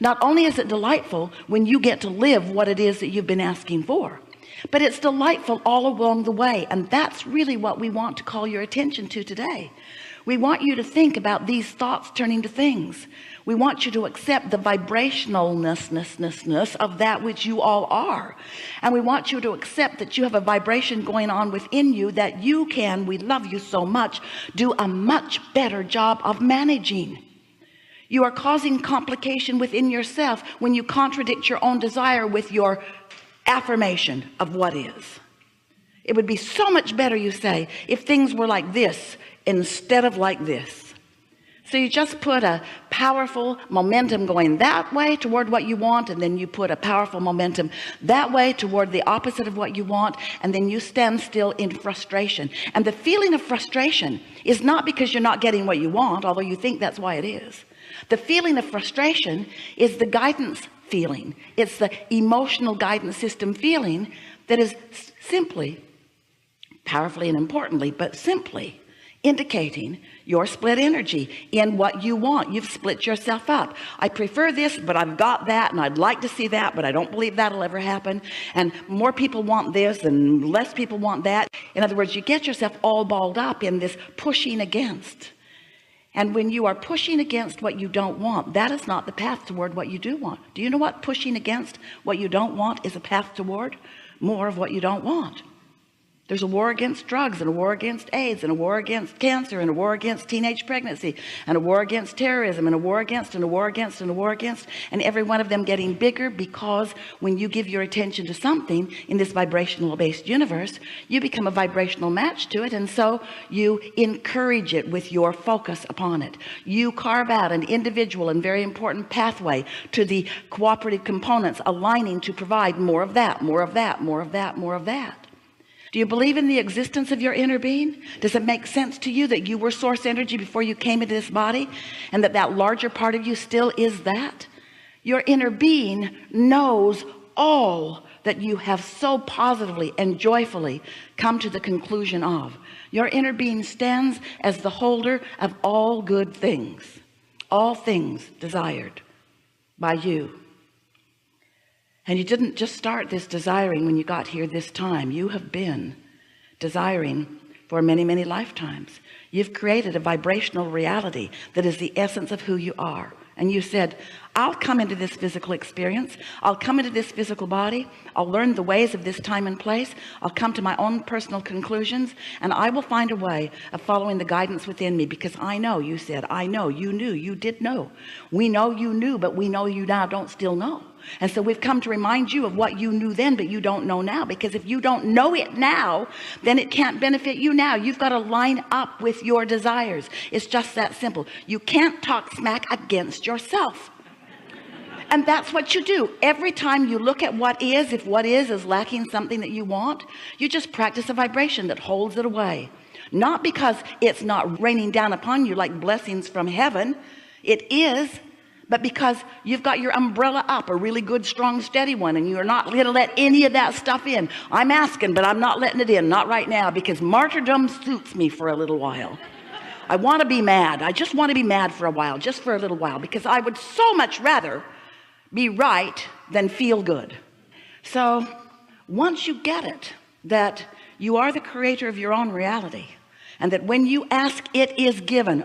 Not only is it delightful when you get to live what it is that you've been asking for, but it's delightful all along the way. And that's really what we want to call your attention to today. We want you to think about these thoughts turning to things. We want you to accept the vibrationalness of that which you all are. And we want you to accept that you have a vibration going on within you that you can, we love you so much, do a much better job of managing. You are causing complication within yourself when you contradict your own desire with your affirmation of what is. It would be so much better, you say, if things were like this instead of like this. So you just put a powerful momentum going that way toward what you want, and then you put a powerful momentum that way toward the opposite of what you want, and then you stand still in frustration. And the feeling of frustration is not because you're not getting what you want, although you think that's why it is. The feeling of frustration is the guidance feeling. It's the emotional guidance system feeling that is simply, powerfully and importantly, but simply indicating your split energy in what you want. You've split yourself up. I prefer this, but I've got that, and I'd like to see that, but I don't believe that'll ever happen. And more people want this and less people want that. In other words, you get yourself all balled up in this pushing against. And when you are pushing against what you don't want, that is not the path toward what you do want. Do you know what pushing against what you don't want is a path toward? More of what you don't want. There's a war against drugs, and a war against AIDS, and a war against cancer, and a war against teenage pregnancy, and a war against terrorism, and a war against, and a war against, and a war against, and every one of them getting bigger, because when you give your attention to something in this vibrational based universe, you become a vibrational match to it. And so you encourage it with your focus upon it. You carve out an individual and very important pathway to the cooperative components aligning to provide more of that, more of that, more of that, more of that. Do you believe in the existence of your inner being? Does it make sense to you that you were source energy before you came into this body, and that that larger part of you still is that? Your inner being knows all that you have so positively and joyfully come to the conclusion of. Your inner being stands as the holder of all good things, all things desired by you. And you didn't just start this desiring when you got here this time. You have been desiring for many, many lifetimes. You've created a vibrational reality that is the essence of who you are. And you said, I'll come into this physical experience. I'll come into this physical body. I'll learn the ways of this time and place. I'll come to my own personal conclusions, and I will find a way of following the guidance within me, because I know, you said, I know, you knew, you did know. We know you knew, but we know you now don't still know. And so we've come to remind you of what you knew then, but you don't know now, because if you don't know it now, then it can't benefit you now. You've got to line up with your desires. It's just that simple. You can't talk smack against yourself. And that's what you do every time you look at what is. If what is lacking something that you want, you just practice a vibration that holds it away. Not because it's not raining down upon you like blessings from heaven. It is. But because you've got your umbrella up, a really good, strong, steady one, and you're not going to let any of that stuff in. I'm asking, but I'm not letting it in. Not right now, because martyrdom suits me for a little while. I want to be mad. I just want to be mad for a while, just for a little while, because I would so much rather be right than feel good. So once you get it, that you are the creator of your own reality, and that when you ask, it is given.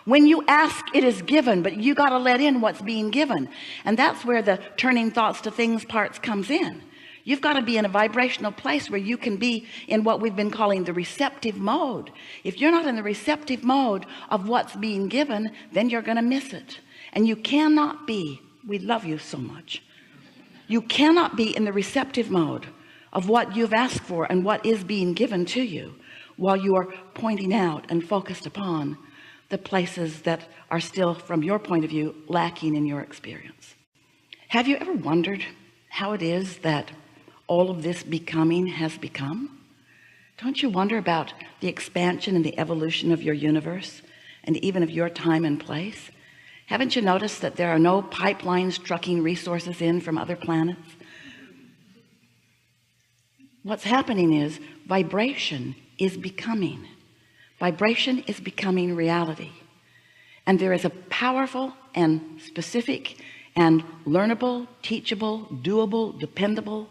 When you ask, it is given, but you got to let in what's being given. And that's where the turning thoughts to things parts comes in. You've got to be in a vibrational place where you can be in what we've been calling the receptive mode. If you're not in the receptive mode of what's being given, then you're going to miss it. And you cannot be, we love you so much. You cannot be in the receptive mode of what you've asked for and what is being given to you while you are pointing out and focused upon the places that are still, from your point of view, lacking in your experience. Have you ever wondered how it is that all of this becoming has become? Don't you wonder about the expansion and the evolution of your universe, and even of your time and place? Haven't you noticed that there are no pipelines trucking resources in from other planets? What's happening is vibration is becoming. Vibration is becoming reality. And there is a powerful and specific and learnable, teachable, doable, dependable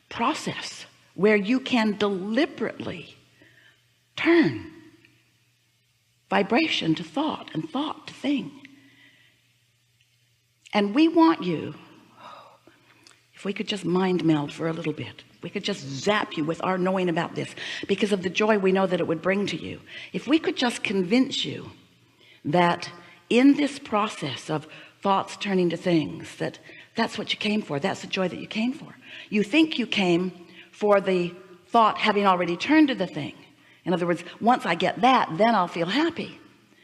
process where you can deliberately turn vibration to thought and thought to thing. And we want you, if we could just mind meld for a little bit, we could just zap you with our knowing about this because of the joy we know that it would bring to you. If we could just convince you that in this process of thoughts turning to things, that's what you came for, that's the joy that you came for. You think you came for the thought having already turned to the thing. In other words, once I get that, then I'll feel happy.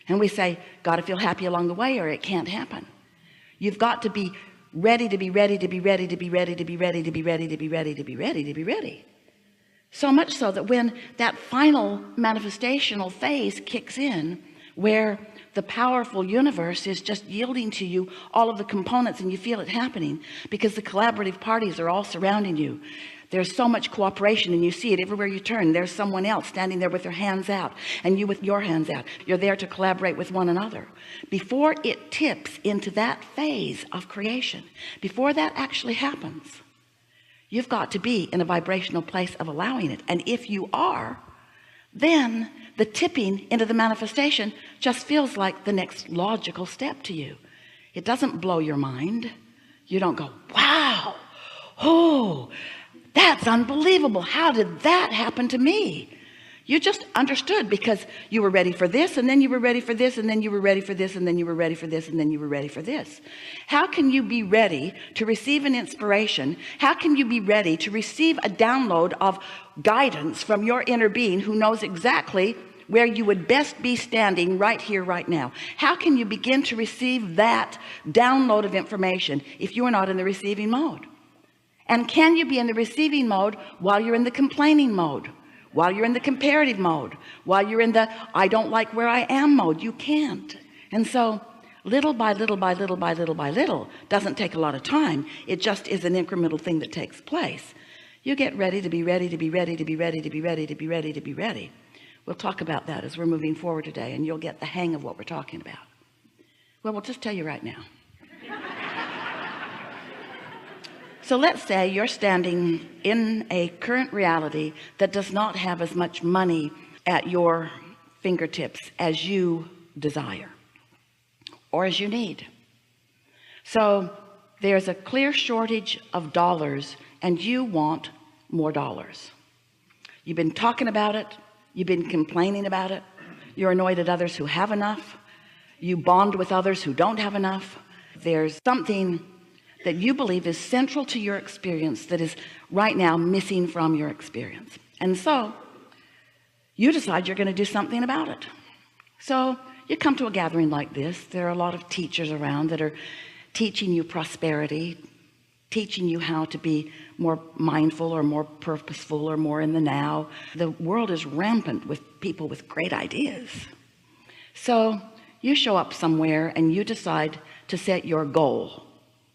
And we say, got to feel happy along the way or it can't happen. You've got to be ready to be ready to be ready to be ready to be ready to be ready to be ready to be ready to be ready. So much so that when that final manifestational phase kicks in, where the powerful universe is just yielding to you all of the components and you feel it happening because the collaborative parties are all surrounding you. There's so much cooperation and you see it everywhere you turn. There's someone else standing there with their hands out and you with your hands out. You're there to collaborate with one another. Before it tips into that phase of creation, before that actually happens, you've got to be in a vibrational place of allowing it. And if you are, then the tipping into the manifestation just feels like the next logical step to you. It doesn't blow your mind. You don't go, wow, oh, that's unbelievable. How did that happen to me? You just understood because you were ready for this, and then you were ready for this, and then you were ready for this, and then you were ready for this, and then you were ready for this. How can you be ready to receive an inspiration? How can you be ready to receive a download of guidance from your inner being who knows exactly where you would best be standing right here, right now? How can you begin to receive that download of information if you are not in the receiving mode? And can you be in the receiving mode while you're in the complaining mode, while you're in the comparative mode, while you're in the I don't like where I am mode? You can't. And so little by little by little by little by little doesn't take a lot of time. It just is an incremental thing that takes place. You get ready to be ready to be ready to be ready to be ready to be ready to be ready. We'll talk about that as we're moving forward today, and you'll get the hang of what we're talking about. Well, we'll just tell you right now. So let's say you're standing in a current reality that does not have as much money at your fingertips as you desire or as you need. So there's a clear shortage of dollars and you want more dollars. You've been talking about it. You've been complaining about it. You're annoyed at others who have enough. You bond with others who don't have enough. There's something that you believe is central to your experience that is right now missing from your experience. And so you decide you're going to do something about it. So you come to a gathering like this. There are a lot of teachers around that are teaching you prosperity, teaching you how to be more mindful or more purposeful or more in the now. The world is rampant with people with great ideas. So you show up somewhere and you decide to set your goal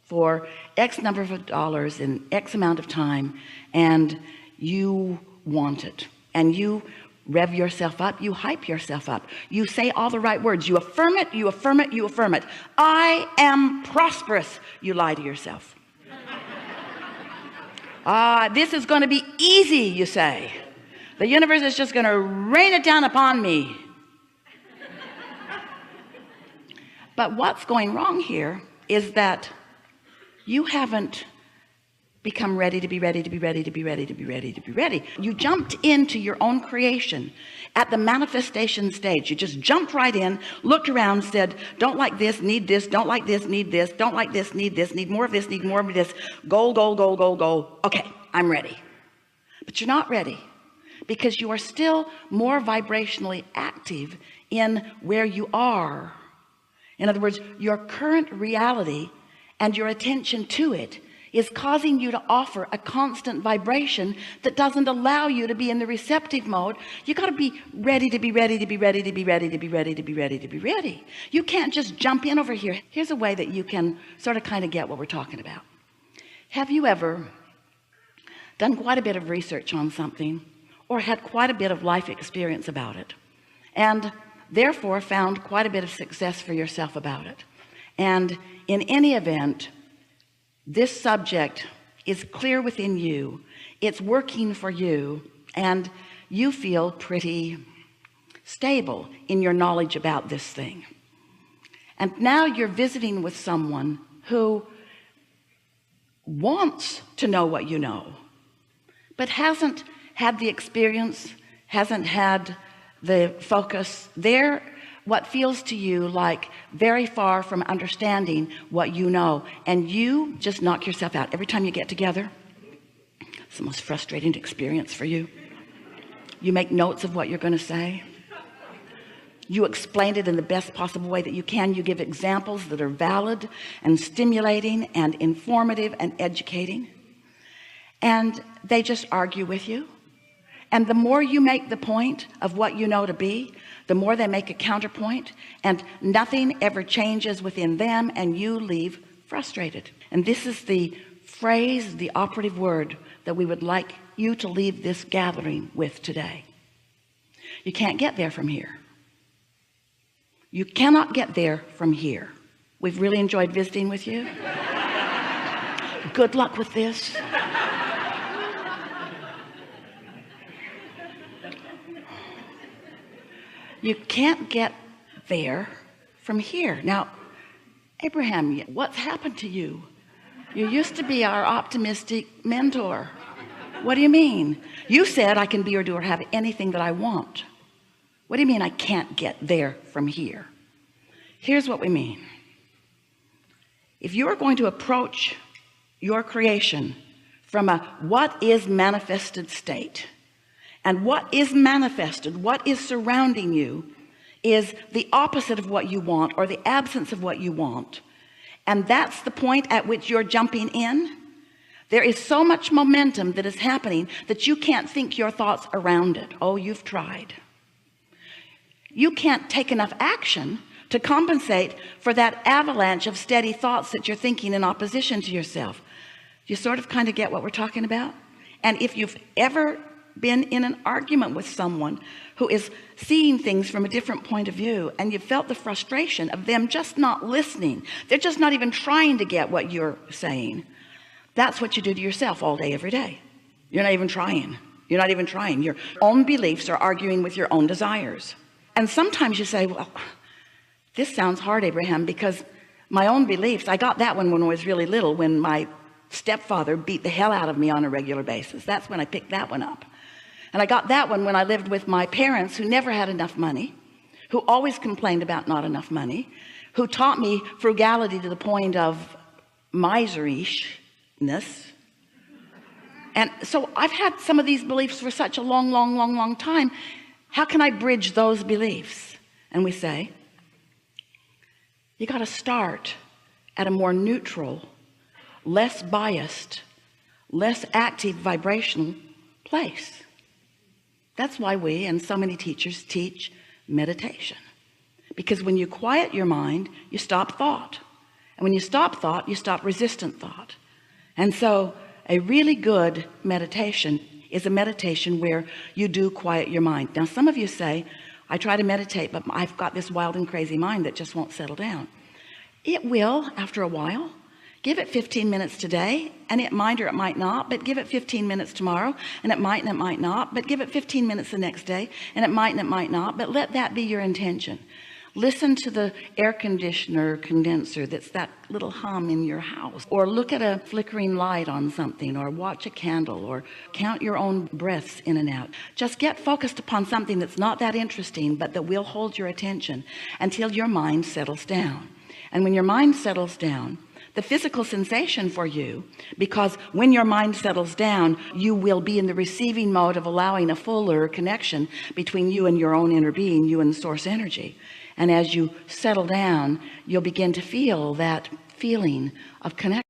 for X number of dollars in X amount of time, and you want it, and you rev yourself up, you hype yourself up, you say all the right words, you affirm it, you affirm it, you affirm it. I am prosperous. You lie to yourself. This is going to be easy, you say. The universe is just going to rain it down upon me. But what's going wrong here is that you haven't become ready to be ready to be ready to be ready to be ready to be ready. You jumped into your own creation at the manifestation stage. You just jumped right in, looked around, said, don't like this, need this, don't like this, need this, don't like this, need this, need more of this, need more of this, goal, goal, goal, goal, goal. Okay, I'm ready. But you're not ready because you are still more vibrationally active in where you are. In other words, your current reality and your attention to it is causing you to offer a constant vibration that doesn't allow you to be in the receptive mode. You got to be ready to be ready to be ready to be ready to be ready to be ready to be ready. You can't just jump in over here. Here's a way that you can sort of kind of get what we're talking about. Have you ever done quite a bit of research on something or had quite a bit of life experience about it, and therefore found quite a bit of success for yourself about it. And in any event, this subject is clear within you, it's working for you, and you feel pretty stable in your knowledge about this thing. And now you're visiting with someone who wants to know what you know, but hasn't had the experience, hasn't had the focus. They're what feels to you like very far from understanding what you know, and you just knock yourself out every time you get together. It's the most frustrating experience for you. You make notes of what you're going to say. You explain it in the best possible way that you can. You give examples that are valid and stimulating and informative and educating, and they just argue with you. And the more you make the point of what you know to be, the more they make a counterpoint, and nothing ever changes within them, and you leave frustrated. And this is the phrase, the operative word that we would like you to leave this gathering with today. You can't get there from here. You cannot get there from here. We've really enjoyed visiting with you. Good luck with this. You can't get there from here. Now, Abraham, what's happened to you? You used to be our optimistic mentor. What do you mean? You said I can be or do or have anything that I want. What do you mean I can't get there from here? Here's what we mean. If you are going to approach your creation from a what is manifested state, and what is manifested, what is surrounding you, is the opposite of what you want, or the absence of what you want, and that's the point at which you're jumping in, there is so much momentum that is happening that you can't think your thoughts around it. Oh, you've tried. You can't take enough action to compensate for that avalanche of steady thoughts that you're thinking in opposition to yourself. You sort of kind of get what we're talking about? And if you've ever been in an argument with someone who is seeing things from a different point of view, and you felt the frustration of them just not listening, they're just not even trying to get what you're saying, that's what you do to yourself all day, every day. You're not even trying. You're not even trying. Your own beliefs are arguing with your own desires. And sometimes you say, well, this sounds hard, Abraham, because my own beliefs, I got that one when I was really little, when my stepfather beat the hell out of me on a regular basis. That's when I picked that one up. And I got that one when I lived with my parents, who never had enough money, who always complained about not enough money, who taught me frugality to the point of miserishness. And so I've had some of these beliefs for such a long time. How can I bridge those beliefs? And we say, you got to start at a more neutral, less biased, less active vibrational place. That's why we and so many teachers teach meditation, because when you quiet your mind, you stop thought, and when you stop thought, you stop resistant thought. And so a really good meditation is a meditation where you do quiet your mind. Now, some of you say, I try to meditate, but I've got this wild and crazy mind that just won't settle down. It will after a while. Give it 15 minutes today, and it might or it might not, but give it 15 minutes tomorrow, and it might not, but give it 15 minutes the next day, and it might not, but let that be your intention. Listen to the air conditioner condenser that's that little hum in your house, or look at a flickering light on something, or watch a candle, or count your own breaths in and out. Just get focused upon something that's not that interesting, but that will hold your attention until your mind settles down. And when your mind settles down, the physical sensation for you, because when your mind settles down, you will be in the receiving mode of allowing a fuller connection between you and your own inner being, you and the source energy. And as you settle down, you'll begin to feel that feeling of connection.